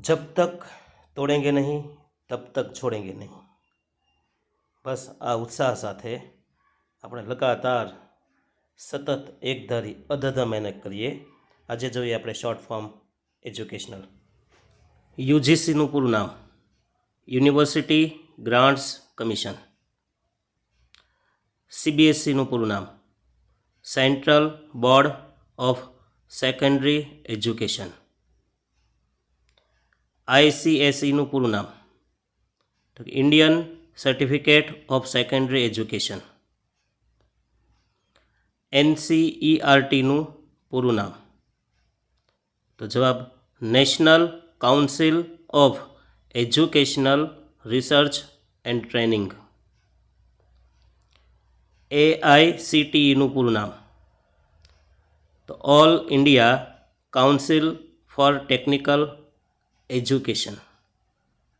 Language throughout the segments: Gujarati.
जब तक तोड़ेंगे नहीं तब तक छोड़ेंगे नहीं। बस आ उत्साह સાથે આપણે લગાતાર સતત એકધારી અધધ મહેનત કરીએ। આજે જોઈએ આપણે શોર્ટ ફોર્મ એજ્યુકેશનલ। યુજીસીનું પૂરું નામ યુનિવર્સિટી ગ્રાન્ટ્સ કમિશન। સીબીએસઈનું પૂરું નામ central board of secondary education. આઈસીએસઈનું પૂરું નામ તો Indian certificate of secondary education. એનસીઈઆરટીનું પૂરું નામ તો જવાબ national council of educational research and training. એઆઈસીટીઈનું પૂરું નામ તો all India council for technical education.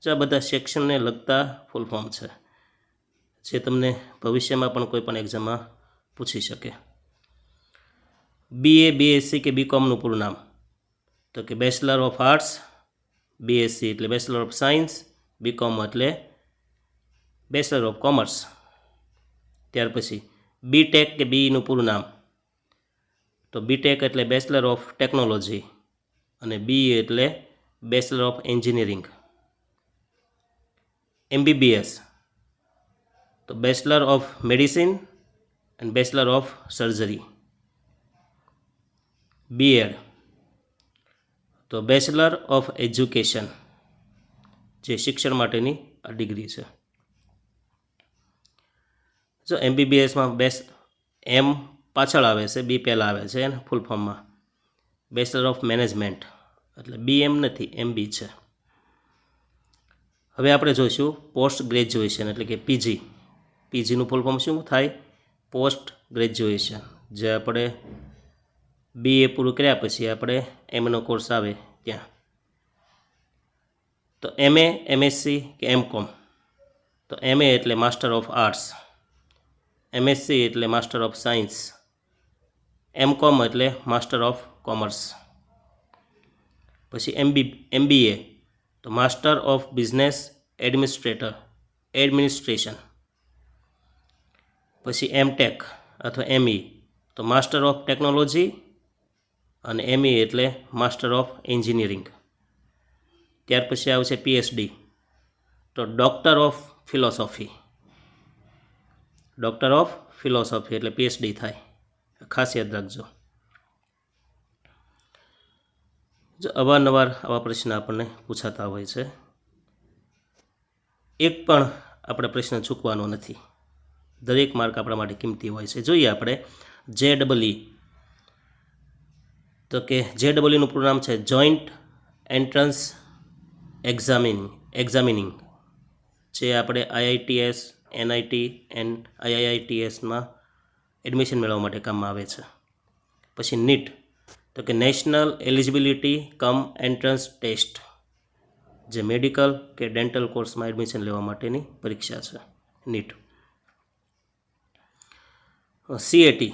જો આ બધા સેક્શનને લગતા ફૂલ ફોર્મ છે જે તમને ભવિષ્યમાં પણ કોઈ પણ એક્ઝામમાં પૂછી શકે। બીએ બીએસસી કે બીકોમનું પૂરું નામ તો કે બેચલર ઓફ આર્ટ્સ, બીએસસી એટલે બેચલર ઓફ સાયન્સ, બીકોમ એટલે બેચલર ઓફ કોમર્સ। ત્યાર પછી બીટેક કે બીઈનું પૂરું નામ તો બીટેક એટલે બેચલર ઓફ ટેકનોલોજી અને બીઈ એટલે બેચલર ઓફ એન્જિનિયરિંગ। એમબીબીએસ તો bachelor of medicine and bachelor of surgery. B Ed તો બેચલર ઓફ એજ્યુકેશન જે શિક્ષણ માટેની આ ડિગ્રી છે। જો એમબીબીએસમાં એમ પાછળ આવે છે, બી પહેલાં આવે છે એને ફૂલ ફોર્મમાં બેચલર ઓફ મેનેજમેન્ટ એટલે બીએમ નથી, એમબી છે। હવે આપણે જોઈશું પોસ્ટ ગ્રેજ્યુએશન એટલે કે પીજી। પીજીનું ફૂલ ફોર્મ શું થાય? Post graduation. જે આપણે બીએ પૂરું કર્યા પછી આપણે એમનો કોર્સ આવે ત્યાં। તો એમએ, એમએસસી કે એમકોમ તો એમએ એટલે માસ્ટર ઓફ આર્ટ્સ, એમએસસી એટલે માસ્ટર ઓફ સાયન્સ, એમકોમ એટલે માસ્ટર ઓફ કોમર્સ। પછી એમબીએ તો માસ્ટર ઓફ બિઝનેસ એડમિનિસ્ટ્રેશન। પછી એમટેક અથવા એમઈ તો માસ્ટર ઓફ ટેકનોલોજી અને એમઈ એટલે માસ્ટર ઓફ એન્જિનિયરિંગ। ત્યાર પછી આવશે પીએચડી તો doctor of philosophy. Doctor of philosophy એટલે પીએચડી થાય, ખાસ યાદ રાખજો। જો અવારનવાર આવા પ્રશ્ન આપણને પૂછાતા હોય છે, એક પણ આપણે પ્રશ્ન ચૂકવાનો નથી, દરેક માર્ક આપણા માટે કિંમતી હોય છે। જોઈએ આપણે જેડબલઈ તો કે જેડબલઈનું પૂરું નામ છે જોઈન્ટ એન્ટ્રન્સ એક્ઝામિનિંગ જે આપણે આઈઆઈટીએસ, એનઆઈટી એન્ડ આઈઆઈટીએસમાં એડમિશન મેળવવા માટે કામમાં આવે છે। પછી નીટ તો કે national eligibility cum entrance test જે મેડિકલ કે ડેન્ટલ કોર્સમાં એડમિશન લેવા માટેની પરીક્ષા છે નીટ। સીએટી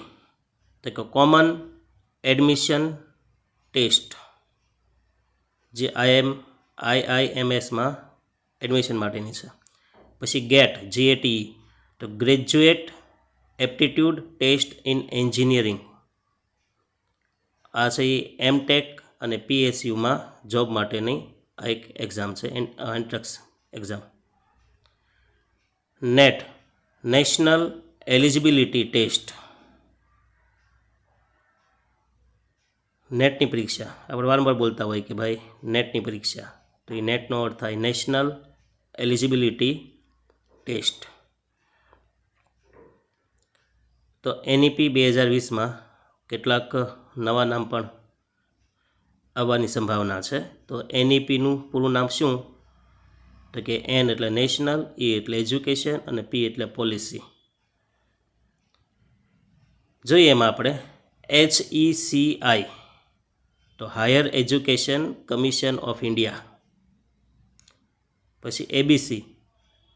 તો કે કોમન એડમિશન ટેસ્ટ જે આઈઆઈએમએસમાં એડમિશન માટેની છે। પછી ગેટ જીએટી તો graduate aptitude test in engineering, આ છે એમટેક અને પીએસયુમાં જોબ માટેની આ એક એક્ઝામ છે, entrance exam. NET national eligibility test, નેટની પરીક્ષા આપણે વારંવાર બોલતા હોય કે ભાઈ નેટની પરીક્ષા, તો એ નેટનો અર્થ થાય નેશનલ એલિજિબિલિટી ટેસ્ટ। તો એનઈપી 2020માં કેટલાક નવા નામ પણ આવવાની સંભાવના છે। તો એનઈપીનું પૂરું નામ શું? તો કે એન એટલે નેશનલ, એ એટલે એજ્યુકેશન અને પી એટલે પોલિસી। જોઈએ એમાં આપણે HECI તો higher education commission of India. પછી ABC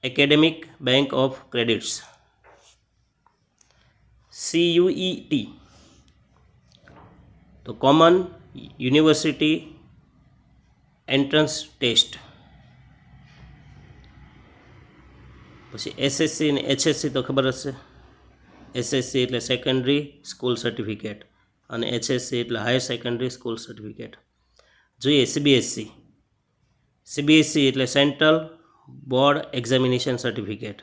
academic bank of credits. CUET તો કોમન યુનિવર્સિટી એન્ટ્રન્સ ટેસ્ટ. પછી એસએસસી અને એચએસસી તો ખબર હશે. એસએસસી એટલે સેકન્ડરી સ્કૂલ સર્ટિફિકેટ અને એચએસસી એટલે હાયર સેકન્ડરી સ્કૂલ સર્ટિફિકેટ. જોઈએ સીબીએસસી. સીબીએસસી એટલે central board examination certificate.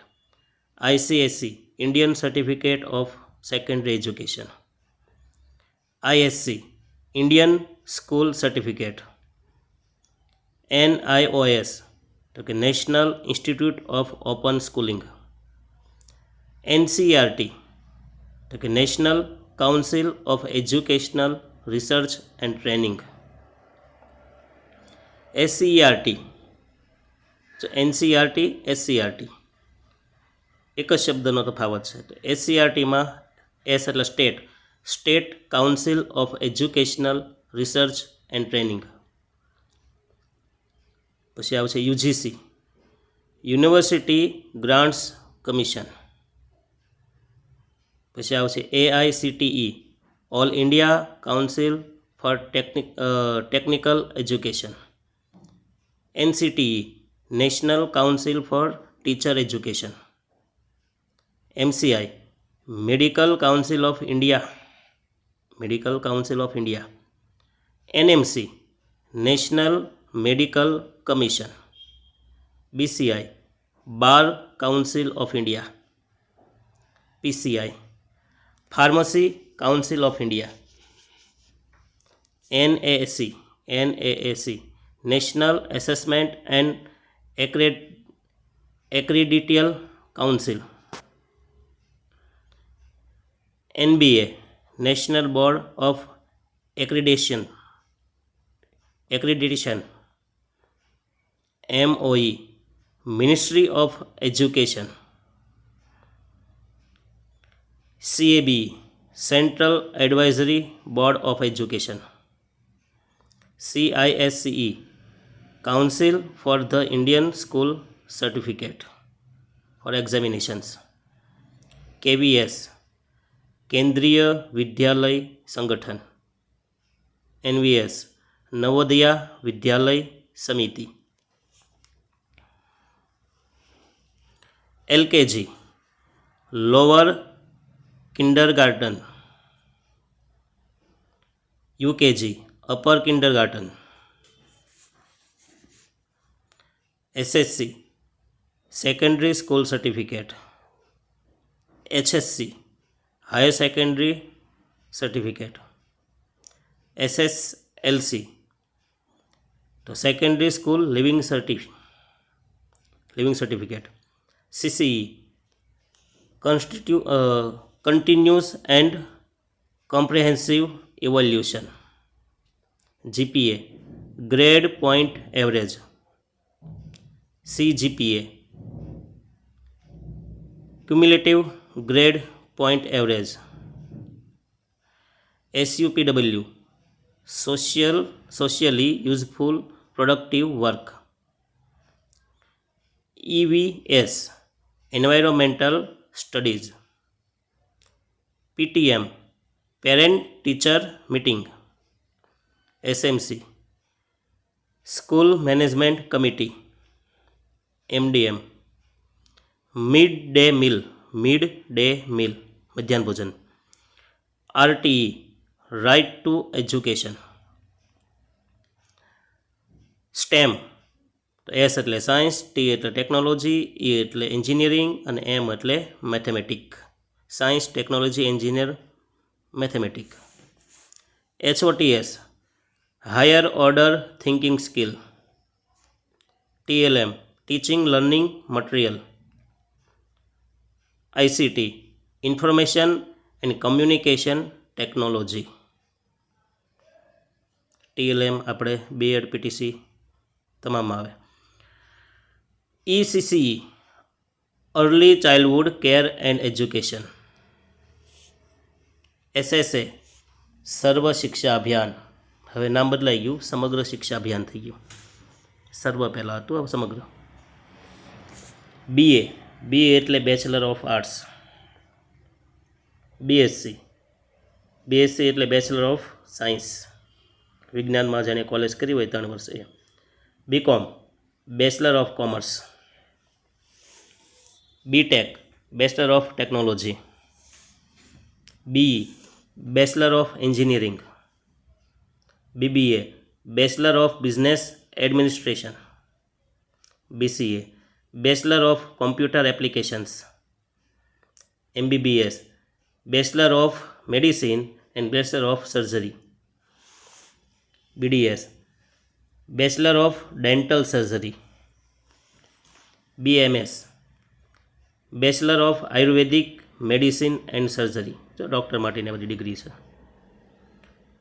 ICSC Indian certificate of secondary education. ISC Indian school certificate. NIOS તો કે national institute of open schooling. NCERT તો કે national council of educational research and training. SCERT તો NCERT SCERT એક જ શબ્દનો તફાવત છે. તો SCERTમાં એસ એટલે state council of educational research and training. પછી આવશે યુજીસી યુનિવર્સિટી ગ્રાન્ટ્સ કમિશન. પછી આવશે AICTE all India council for technical education. NCTE national council for teacher education. MCI medical council of India. NMC national medical commission. BCI bar council of India. PCI pharmacy council of India. NAAC national assessment and accreditation council. NBA national board of accreditation. MOE ministry of education. CABE central advisory board of education. CISCE council for the Indian school certificate four examinations. KVS કેન્દ્રીય વિદ્યાલય સંગઠન. NVS નવોદયા વિદ્યાલય સમિતિ. LKG lower kindergarten. UKG upper kindergarten. SSC secondary school certificate. HSC higher secondary certificate. SSLC તો secondary school leaving certificate. CCE continuous and comprehensive evolution. GPA grade point average. CGPA cumulative grade point average. SUPW socially useful productive work. EVS environmental studies. PTM parent teacher meeting. SMC school management committee. MDM midday meal મધ્યાહન ભોજન. RTE right to education. STEM તો S એટલે સાયન્સ, T એટલે ટેકનોલોજી, E એટલે એન્જિનિયરિંગ અને M એટલે mathematic. Science, technology, engineer, mathematic. HOTS higher order thinking skill. TLM teaching learning material. ICT information and communication technology. TLM આપણે BEd PTC તમામમાં આવે. ECCE early childhood care and education. SSA Sarva Shiksha Abhiyan. હવે નામ બદલાઈ ગયું, સમગ્ર શિક્ષા અભિયાન થઈ ગયું. સર્વ પહેલાં હતું, હવે સમગ્ર. BA એટલે બેચલર ઓફ આર્ટ્સ. BSc એટલે બેચલર ઓફ સાયન્સ. વિજ્ઞાનમાં જેને કોલેજ કરી હોય 3 વર્ષે. BCom Bachelor of Commerce. BTech Bachelor of Technology. BE Bachelor of Engineering. BBA Bachelor of Business Administration. BCA Bachelor of Computer Applications. MBBS Bachelor of Medicine and Bachelor of Surgery. BDS Bachelor of Dental Surgery. BMS Bachelor of Ayurvedic Medicine and Surgery. જો ડૉક્ટર માટેની બધી ડિગ્રી છે.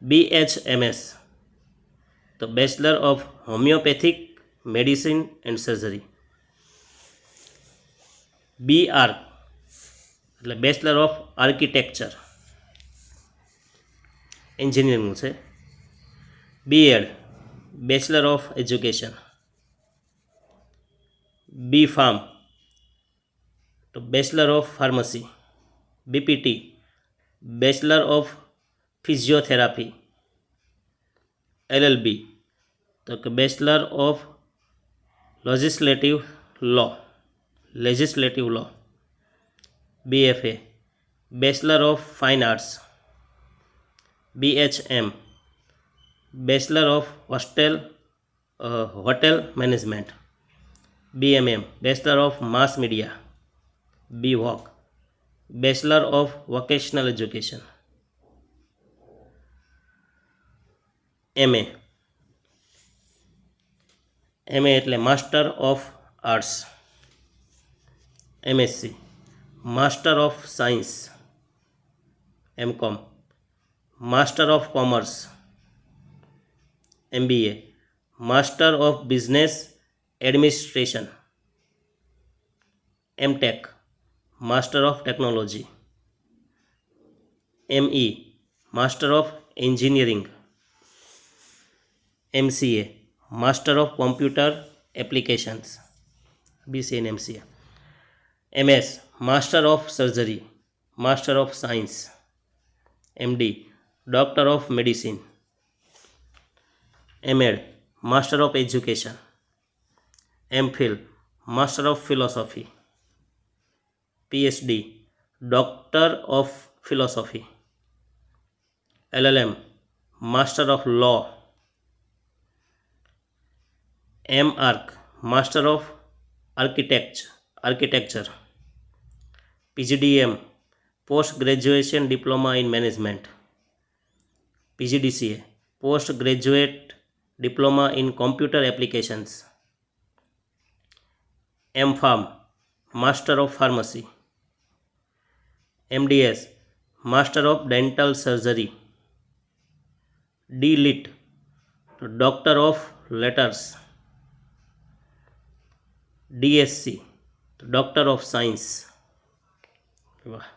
BHMS તો bachelor of homeopathic medicine and surgery. BArch એટલે બેચલર ઓફ આર્કિટેક્ચર એન્જિનિયરિંગનું છે. BEd bachelor of education. BPharm તો bachelor of pharmacy. BPT bachelor of physiotherapy. LLB તો કે bachelor of legislative law. BFA bachelor of fine arts. BHM bachelor of hotel management. BMM bachelor of mass media. BVoc bachelor of vocational education. MA એટલે master of arts. MSc master of science. MCom master of commerce. MBA master of business administration. MTech master of technology. ME master of engineering. MCA master of computer applications. BCA and MCA. MS master of surgery, master of science. MD doctor of medicine. MEd master of education. MPhil master of philosophy. PhD doctor of philosophy. LLM master of law. MArch master of architecture. PGDM post graduation diploma in management. PGDCA post graduate diploma in computer applications. MPharm master of pharmacy. MDS master of dental surgery. DLIT doctor of letters. DSc doctor of science. વાહ.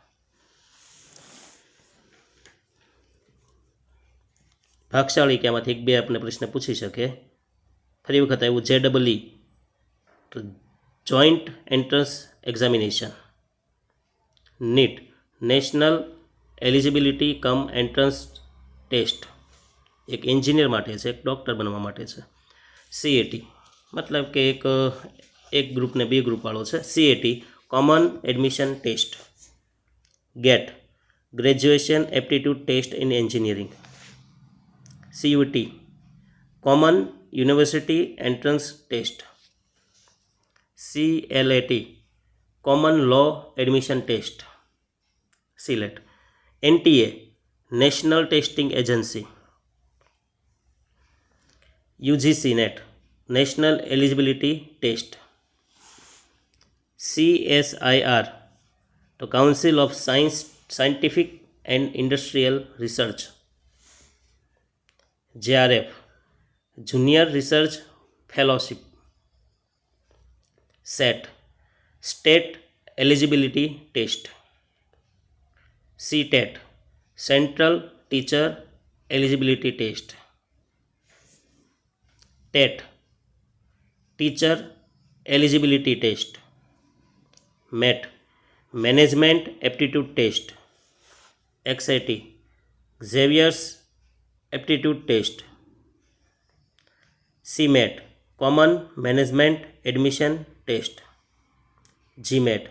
ભાગશાળી કે આમાંથી એક બે આપણે પ્રશ્ન પૂછી શકે. ફરી વખત આવ્યું JEE તો joint entrance examination. NEET national eligibility cum entrance test એક એન્જિનિયર માટે છે, એક ડૉક્ટર બનવા માટે છે. CAT મતલબ કે એક ગ્રુપને બે ગ્રુપવાળો છે. CAT common admission test. GATE graduation aptitude test in engineering. CUT common university entrance test. CLAT common law admission test. CLET NTA national testing agency. UGC NET national eligibility test. CSIR તો council of scientific and industrial research. JRF junior research fellowship. SET state eligibility test. CTET central teacher eligibility test. TET teacher eligibility test. MET management aptitude test. XAT Xavier's aptitude test. CMAT common management admission test GMAT,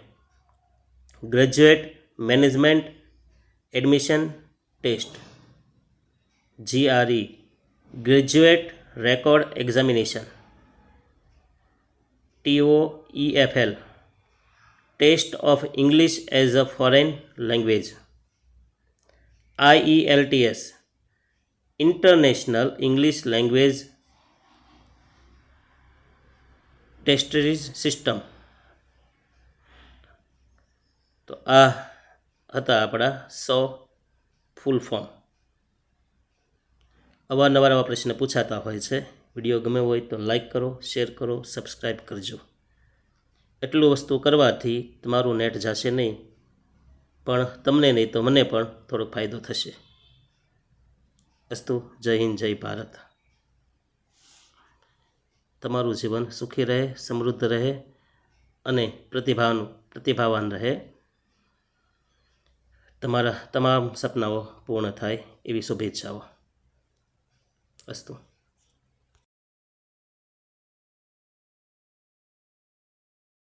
graduate management admission test GRE, graduate record examination TOEFL, test of English as a foreign language IELTS, international English language testing system. તો આ હતા આપણા 100 ફૂલ ફોર્મ. અવારનવાર આવા પ્રશ્ન પૂછાતા હોય છે. વિડીયો ગમે હોય તો લાઈક કરો, શેર કરો, સબસ્ક્રાઈબ કરજો. એટલું વસ્તુ કરવાથી તમારું નેટ જશે નહીં, પણ તમને નહીં તો મને પણ થોડોક ફાયદો થશે. અસ્તુ. જય હિન્દ, જય ભારત. તમારું જીવન સુખી રહે, સમૃદ્ધ રહે અને પ્રતિભાવાન રહે. તમારા તમામ સપનાઓ પૂર્ણ થાય એવી શુભેચ્છાઓ. અસ્તુ.